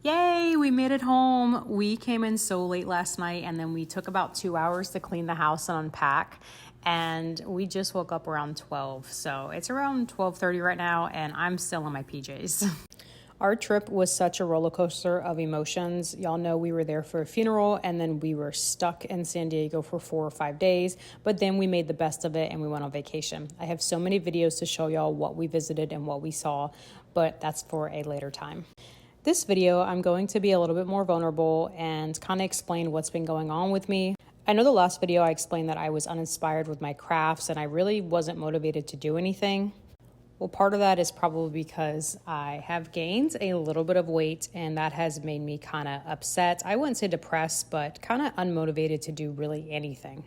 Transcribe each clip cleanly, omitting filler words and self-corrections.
Yay, we made it home. We came in so late last night and then we took about 2 hours to clean the house and unpack. And we just woke up around 12. So it's around 12:30 right now and I'm still in my PJs. Our trip was such a roller coaster of emotions. Y'all know we were there for a funeral and then we were stuck in San Diego for 4 or 5 days, but then we made the best of it and we went on vacation. I have so many videos to show y'all what we visited and what we saw, but that's for a later time. This video, I'm going to be a little bit more vulnerable and kind of explain what's been going on with me. I know the last video I explained that I was uninspired with my crafts and I really wasn't motivated to do anything. Well, part of that is probably because I have gained a little bit of weight and that has made me kind of upset. I wouldn't say depressed, but kind of unmotivated to do really anything.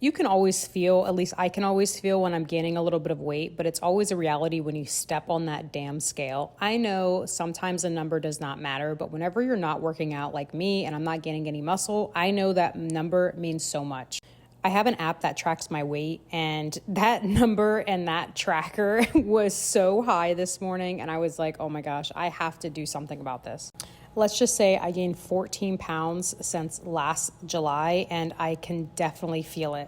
You can always feel, at least I can always feel when I'm gaining a little bit of weight, but it's always a reality when you step on that damn scale. I know sometimes a number does not matter, but whenever you're not working out like me and I'm not gaining any muscle, I know that number means so much. I have an app that tracks my weight and that number and that tracker was so high this morning and I was like, oh my gosh, I have to do something about this. Let's just say I gained 14 pounds since last July and I can definitely feel it.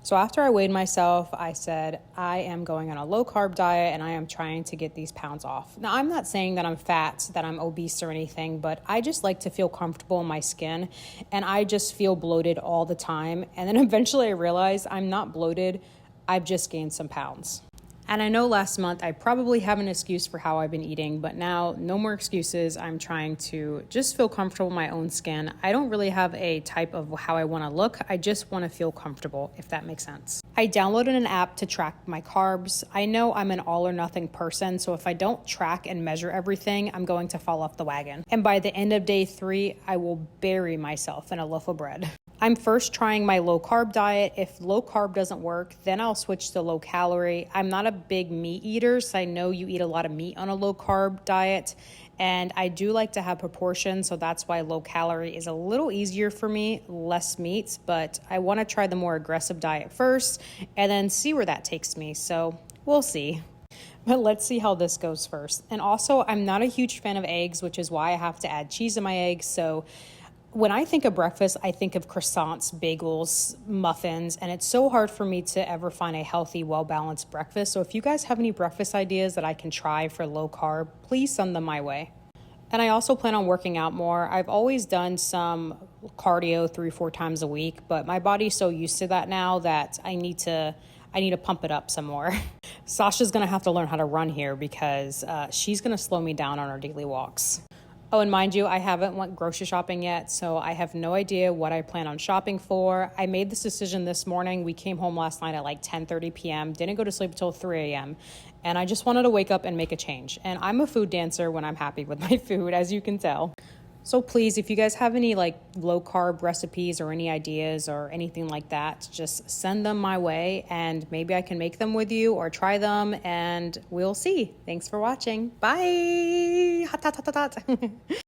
So after I weighed myself, I said, I am going on a low carb diet and I am trying to get these pounds off. Now, I'm not saying that I'm fat, that I'm obese or anything, but I just like to feel comfortable in my skin and I just feel bloated all the time. And then eventually I realized I'm not bloated, I've just gained some pounds. And I know last month I probably have an excuse for how I've been eating, but now no more excuses. I'm trying to just feel comfortable in my own skin. I don't really have a type of how I want to look. I just want to feel comfortable, if that makes sense. I downloaded an app to track my carbs. I know I'm an all or nothing person, so if I don't track and measure everything, I'm going to fall off the wagon. And by the end of day 3, I will bury myself in a loaf of bread. I'm first trying my low carb diet. If low carb doesn't work, then I'll switch to low calorie. I'm not a big meat eater, so I know you eat a lot of meat on a low carb diet. And I do like to have proportions, so that's why low calorie is a little easier for me, less meats, but I want to try the more aggressive diet first and then see where that takes me. So we'll see. But let's see how this goes first. And also, I'm not a huge fan of eggs, which is why I have to add cheese in my eggs. So when I think of breakfast, I think of croissants, bagels, muffins, and it's so hard for me to ever find a healthy, well-balanced breakfast. So if you guys have any breakfast ideas that I can try for low carb, please send them my way. And I also plan on working out more. I've always done some cardio 3-4 times a week, but my body's so used to that now that I need to pump it up some more. Sasha's gonna have to learn how to run here because she's gonna slow me down on our daily walks. Oh, and mind you, I haven't went grocery shopping yet, so I have no idea what I plan on shopping for. I made this decision this morning. We came home last night at like 10:30 p.m., didn't go to sleep until 3 a.m., and I just wanted to wake up and make a change. And I'm a food dancer when I'm happy with my food, as you can tell. So please, if you guys have any like low carb recipes or any ideas or anything like that, just send them my way and maybe I can make them with you or try them and we'll see. Thanks for watching. Bye. Hot, hot, hot, hot, hot.